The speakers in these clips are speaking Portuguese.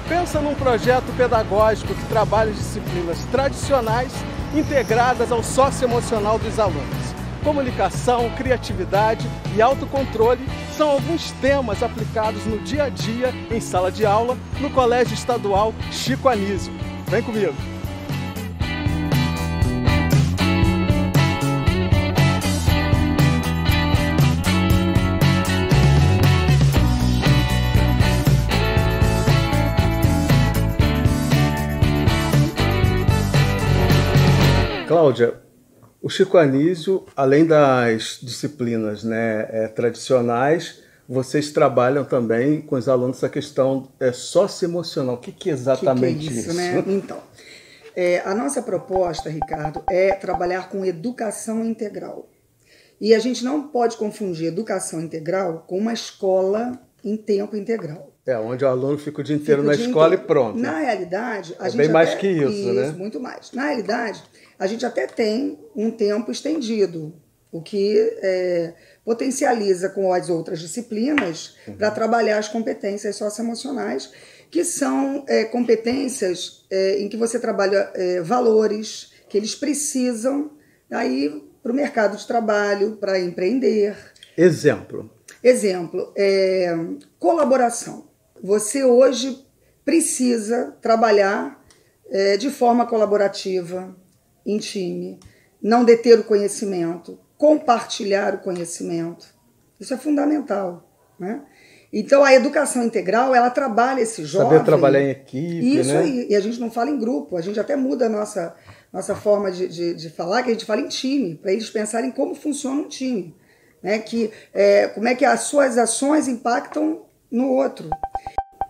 Pensa num projeto pedagógico que trabalha disciplinas tradicionais integradas ao socioemocional dos alunos. Comunicação, criatividade e autocontrole são alguns temas aplicados no dia a dia em sala de aula no Colégio Estadual Chico Anísio. Vem comigo! Cláudia, o Chico Anísio, além das disciplinas tradicionais, vocês trabalham também com os alunos a questão socioemocional. O que é exatamente isso? Né? Então, a nossa proposta, Ricardo, é trabalhar com educação integral. E a gente não pode confundir educação integral com uma escola em tempo integral. Onde o aluno fica o dia inteiro na escola e pronto. Na realidade, a gente bem mais que isso, né? Muito mais. Na realidade, a gente até tem um tempo estendido, o que potencializa com as outras disciplinas para trabalhar as competências socioemocionais, que são competências em que você trabalha valores que eles precisam aí para o mercado de trabalho, para empreender. Exemplo, colaboração. Você hoje precisa trabalhar de forma colaborativa, em time, não deter o conhecimento, compartilhar o conhecimento. Isso é fundamental, né? Então, a educação integral, ela trabalha esse jovem... Saber trabalhar em equipe, isso né? aí. E a gente não fala em grupo, a gente até muda a nossa forma de falar, que a gente fala em time, para eles pensarem como funciona um time, né? Como é que as suas ações impactam no outro.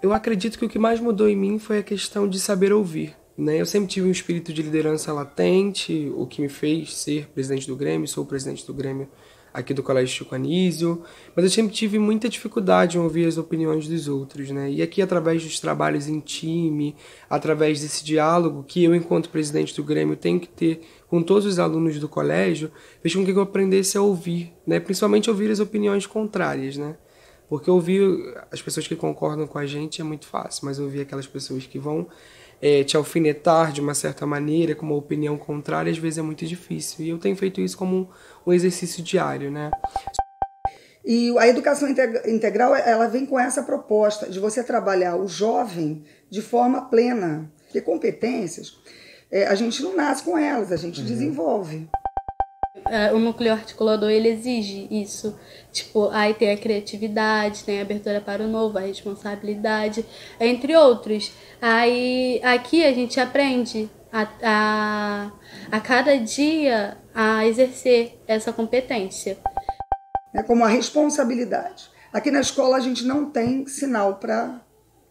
Eu acredito que o que mais mudou em mim foi a questão de saber ouvir. Eu sempre tive um espírito de liderança latente, o que me fez ser presidente do Grêmio, sou o presidente do Grêmio aqui do Colégio Chico Anísio, mas eu sempre tive muita dificuldade em ouvir as opiniões dos outros, E aqui, através dos trabalhos em time, através desse diálogo que eu, enquanto presidente do Grêmio, tenho que ter com todos os alunos do colégio, fez com que eu aprendesse a ouvir, principalmente ouvir as opiniões contrárias, Porque ouvir as pessoas que concordam com a gente é muito fácil, mas ouvir aquelas pessoas que vão te alfinetar de uma certa maneira, com uma opinião contrária, às vezes é muito difícil. E eu tenho feito isso como um exercício diário, E a educação integral, ela vem com essa proposta de você trabalhar o jovem de forma plena. Porque competências, a gente não nasce com elas, a gente desenvolve. O núcleo articulador, ele exige isso, aí tem a criatividade, tem a abertura para o novo, a responsabilidade, entre outros. Aí aqui a gente aprende a cada dia a exercer essa competência. É como a responsabilidade. Aqui na escola a gente não tem sinal para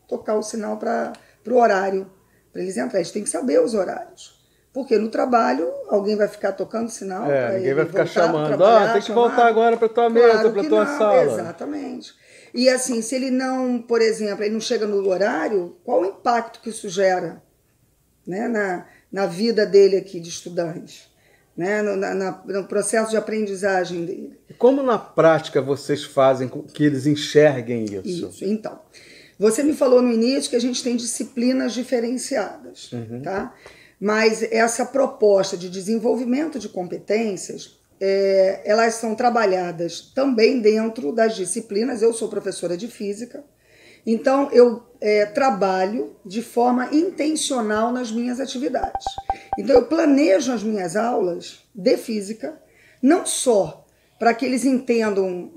tocar o sinal para o horário, para eles entrarem. A gente tem que saber os horários. Porque no trabalho, alguém vai ficar tocando sinal. Ninguém vai ficar chamando. Tem que voltar agora para tua mesa, para tua sala. Exatamente. E assim, se ele não, por exemplo, ele não chega no horário, qual o impacto que isso gera, na vida dele aqui de estudante, no processo de aprendizagem dele? E como na prática vocês fazem com que eles enxerguem isso? Isso, então. Você me falou no início que a gente tem disciplinas diferenciadas, tá? Mas essa proposta de desenvolvimento de competências, elas são trabalhadas também dentro das disciplinas. Eu sou professora de física, então eu trabalho de forma intencional nas minhas atividades. Então eu planejo as minhas aulas de física, não só para que eles entendam,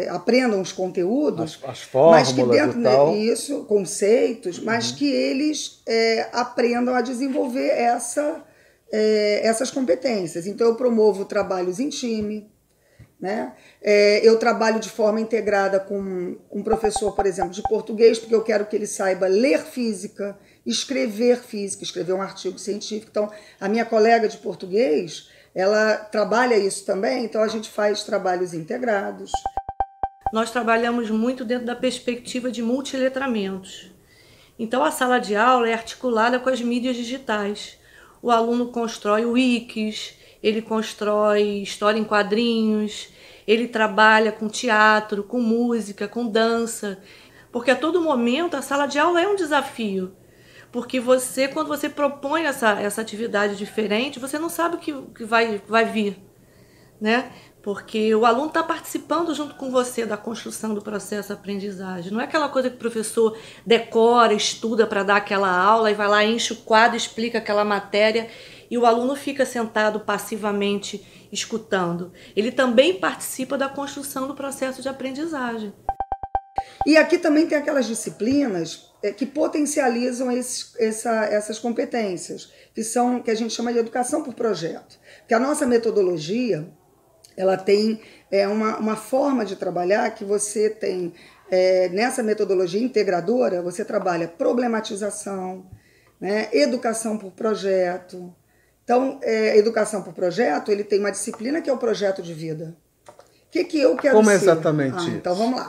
aprendam os conteúdos, as fórmulas, mas que dentro disso, conceitos, mas que eles aprendam a desenvolver essas competências. Então eu promovo trabalhos em time, eu trabalho de forma integrada com um professor, por exemplo, de português, porque eu quero que ele saiba ler física, escrever um artigo científico. Então a minha colega de português, ela trabalha isso também, então a gente faz trabalhos integrados. Nós trabalhamos muito dentro da perspectiva de multiletramentos. Então a sala de aula é articulada com as mídias digitais. O aluno constrói wikis, ele constrói história em quadrinhos, ele trabalha com teatro, com música, com dança. Porque a todo momento a sala de aula é um desafio. Porque você, quando você propõe essa atividade diferente, você não sabe o que vai vir, né? Porque o aluno está participando junto com você da construção do processo de aprendizagem. Não é aquela coisa que o professor decora, estuda para dar aquela aula e vai lá, enche o quadro, explica aquela matéria e o aluno fica sentado passivamente escutando. Ele também participa da construção do processo de aprendizagem. E aqui também tem aquelas disciplinas que potencializam essas competências, que a gente chama de educação por projeto. Porque a nossa metodologia, ela tem uma forma de trabalhar que você tem, nessa metodologia integradora, você trabalha problematização, né, educação por projeto. Então, educação por projeto, ele tem uma disciplina que é o projeto de vida. O que eu quero Como ser? é exatamente isso? Então vamos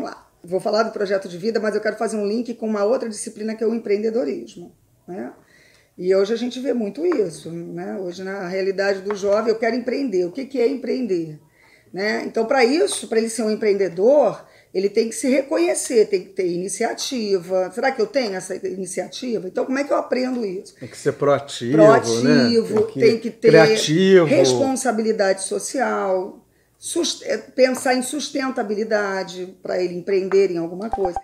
lá. Vou falar do projeto de vida, mas eu quero fazer um link com uma outra disciplina que é o empreendedorismo, né? E hoje a gente vê muito isso, né? Hoje, na realidade do jovem, eu quero empreender. O que é empreender? Né? Então, para isso, para ele ser um empreendedor, ele tem que se reconhecer, tem que ter iniciativa. Será que eu tenho essa iniciativa? Então, como é que eu aprendo isso? Tem que ser proativo, Proativo, né? Tem que ter criativo, responsabilidade social, pensar em sustentabilidade para ele empreender em alguma coisa.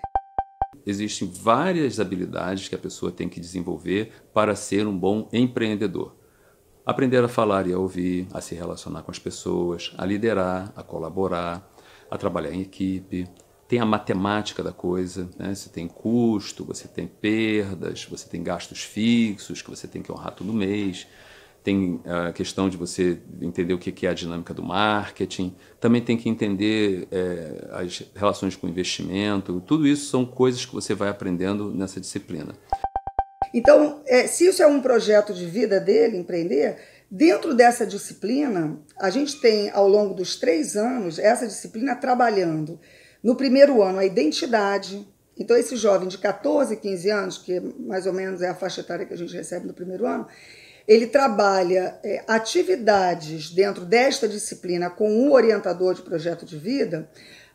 Existem várias habilidades que a pessoa tem que desenvolver para ser um bom empreendedor. Aprender a falar e a ouvir, a se relacionar com as pessoas, a liderar, a colaborar, a trabalhar em equipe. Tem a matemática da coisa, né? Você tem custo, você tem perdas, você tem gastos fixos que você tem que honrar todo mês. Tem a questão de você entender o que é a dinâmica do marketing. Também tem que entender as relações com o investimento. Tudo isso são coisas que você vai aprendendo nessa disciplina. Então, se isso é um projeto de vida dele, empreender, dentro dessa disciplina, a gente tem, ao longo dos 3 anos, essa disciplina trabalhando. No primeiro ano, a identidade. Então, esse jovem de 14, 15 anos, que mais ou menos é a faixa etária que a gente recebe no primeiro ano, ele trabalha atividades dentro desta disciplina com um orientador de projeto de vida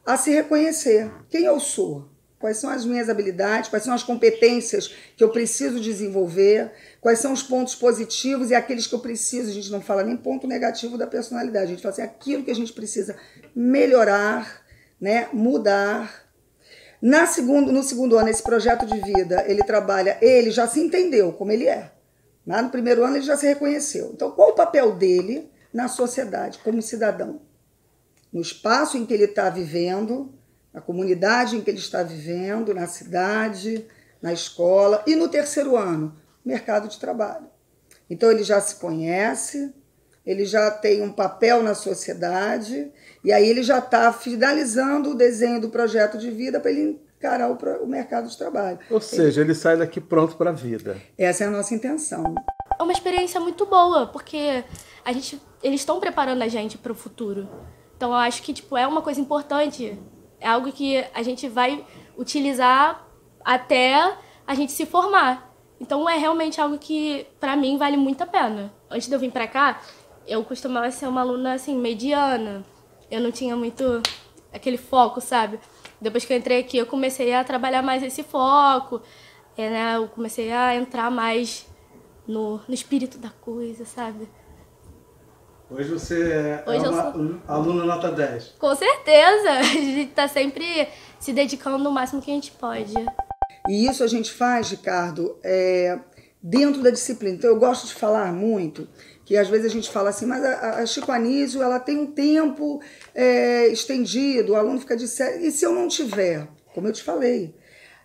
a se reconhecer. Quem eu sou? Quais são as minhas habilidades? Quais são as competências que eu preciso desenvolver? Quais são os pontos positivos e aqueles que eu preciso? A gente não fala nem ponto negativo da personalidade. A gente fala assim, aquilo que a gente precisa melhorar, né, mudar. No segundo ano, esse projeto de vida, ele já se entendeu como ele é. No primeiro ano ele já se reconheceu. Então, qual o papel dele na sociedade, como cidadão? No espaço em que ele está vivendo, na comunidade em que ele está vivendo, na cidade, na escola. E no terceiro ano, mercado de trabalho. Então, ele já se conhece, ele já tem um papel na sociedade, e aí ele já está finalizando o desenho do projeto de vida para ele encarar o mercado de trabalho. Ou seja, ele sai daqui pronto para a vida. Essa é a nossa intenção. É uma experiência muito boa, porque eles estão preparando a gente para o futuro. Então, eu acho que é uma coisa importante. É algo que a gente vai utilizar até a gente se formar. Então, é realmente algo que, para mim, vale muito a pena. Antes de eu vir para cá, eu costumava ser uma aluna, assim, mediana. Eu não tinha muito aquele foco, sabe? Depois que eu entrei aqui, eu comecei a trabalhar mais esse foco. Né? Eu comecei a entrar mais no espírito da coisa, sabe? Hoje você é uma aluna nota 10. Com certeza! A gente está sempre se dedicando o máximo que a gente pode. E isso a gente faz, Ricardo, dentro da disciplina. Então, eu gosto de falar muito, que às vezes a gente fala assim, mas a Chico Anísio, ela tem um tempo estendido, o aluno fica de série. E se eu não tiver, como eu te falei,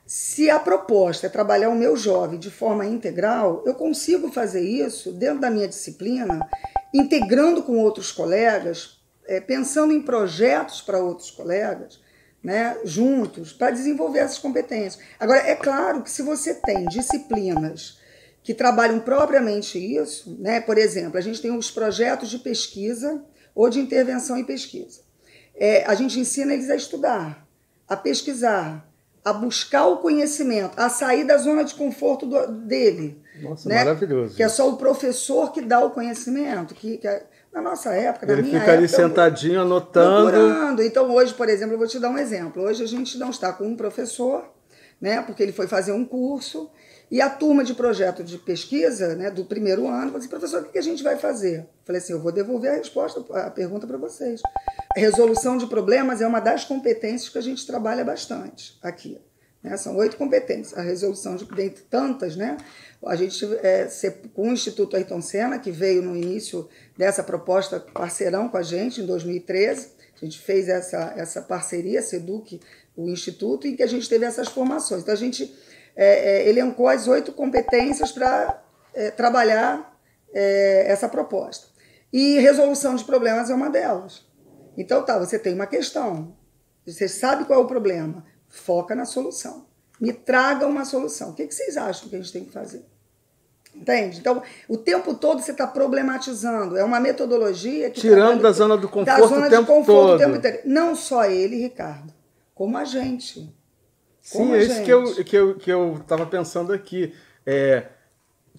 se a proposta é trabalhar o meu jovem de forma integral, eu consigo fazer isso dentro da minha disciplina, integrando com outros colegas, pensando em projetos para outros colegas, né, juntos, para desenvolver essas competências. Agora, é claro que se você tem disciplinas que trabalham propriamente isso, né, por exemplo, a gente tem os projetos de pesquisa ou de intervenção em pesquisa. A gente ensina eles a estudar, a pesquisar, a buscar o conhecimento, a sair da zona de conforto dele. Nossa, né? maravilhoso. Que é só o professor que dá o conhecimento, Na nossa época, na Ele minha fica ali época, sentadinho, anotando. procurando. Então, hoje, por exemplo, eu vou te dar um exemplo. Hoje a gente não está com um professor, né, porque ele foi fazer um curso, e a turma de projeto de pesquisa, né, do primeiro ano, falou assim, professor, o que a gente vai fazer? Eu falei assim, eu vou devolver a resposta, a pergunta para vocês. A resolução de problemas é uma das competências que a gente trabalha bastante aqui. Né? São 8 competências. A resolução de, dentre tantas, né? A gente, com o Instituto Ayrton Senna, que veio no início dessa proposta, parceirão com a gente, em 2013, a gente fez essa parceria, SEDUC, o Instituto, em que a gente teve essas formações. Então, a gente elencou as 8 competências para trabalhar essa proposta. E resolução de problemas é uma delas. Então, você tem uma questão, você sabe qual é o problema, foca na solução. Me traga uma solução. O que vocês acham que a gente tem que fazer? Entende? Então, o tempo todo você está problematizando. É uma metodologia que... Tirando da zona do conforto o tempo todo. Não só ele, Ricardo, como a gente. Sim, é isso que eu estava pensando aqui.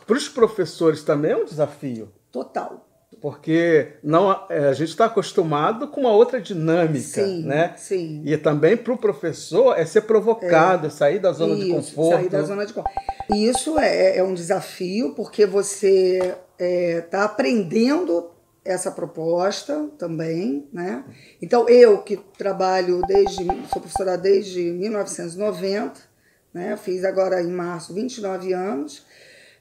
Para os professores também é um desafio. Total. Porque a gente está acostumado com uma outra dinâmica, sim, né? Sim. E também para o professor ser provocado, sair da zona de conforto. Sair da zona de conforto. E isso é um desafio, porque você está aprendendo essa proposta também, né? Então, eu que trabalho sou professora desde 1990, né? Fiz agora em março 29 anos.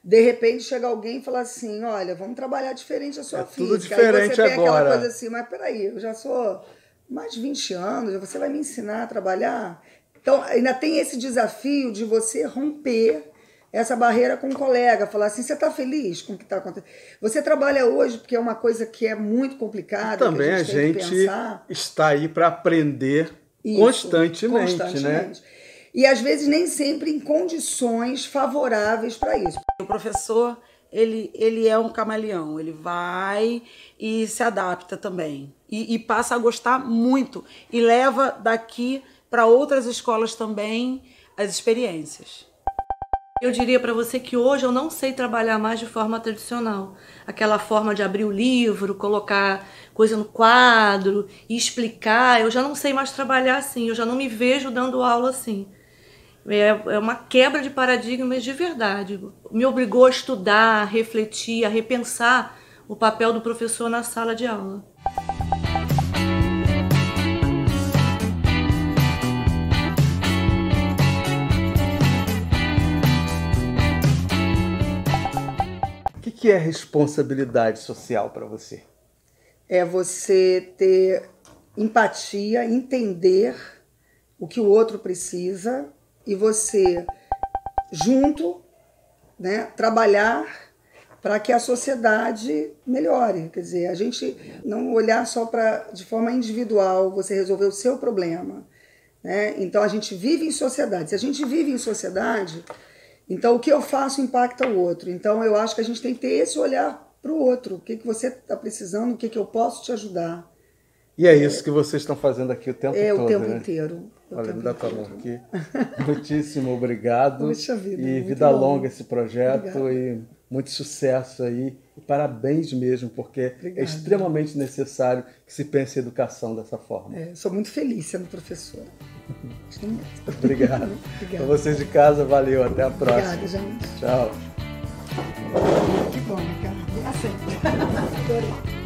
De repente chega alguém e fala assim, olha, vamos trabalhar diferente a sua física. Tudo diferente aí você tem agora. Aquela coisa assim, mas peraí, eu já sou mais de 20 anos, você vai me ensinar a trabalhar? Então, ainda tem esse desafio de você romper essa barreira com um colega, falar assim, você está feliz com o que está acontecendo? Você trabalha hoje porque é uma coisa que é muito complicada, também que a gente tem que pensar. Está aí para aprender constantemente, né? E às vezes nem sempre em condições favoráveis para isso. O professor, ele é um camaleão, ele vai e se adapta também. E passa a gostar muito. E leva daqui para outras escolas também as experiências. Eu diria para você que hoje eu não sei trabalhar mais de forma tradicional. Aquela forma de abrir o livro, colocar coisa no quadro e explicar. Eu já não sei mais trabalhar assim, eu já não me vejo dando aula assim. É uma quebra de paradigmas de verdade. Me obrigou a estudar, a refletir, a repensar o papel do professor na sala de aula. O que é responsabilidade social para você? É você ter empatia, entender o que o outro precisa e você, junto, né, trabalhar para que a sociedade melhore. Quer dizer, a gente não olhar só de forma individual, você resolver o seu problema, né? Então, a gente vive em sociedade. Se a gente vive em sociedade, então o que eu faço impacta o outro. Então, eu acho que a gente tem que ter esse olhar para o outro. O que você está precisando, o que eu posso te ajudar. E é isso que vocês estão fazendo aqui o tempo todo, o tempo né? inteiro. Olha, me dá tua mão aqui. Muitíssimo obrigado. Puxa vida, e muito vida bom. longa esse projeto. Obrigada. E muito sucesso aí. E parabéns mesmo, porque Obrigada. é extremamente necessário que se pense em educação dessa forma. Sou muito feliz sendo professora. Obrigado. Obrigada. Para vocês de casa, valeu. Até a próxima. Obrigada, gente. Tchau. Que bom, Ricardo. Assim. Adorei.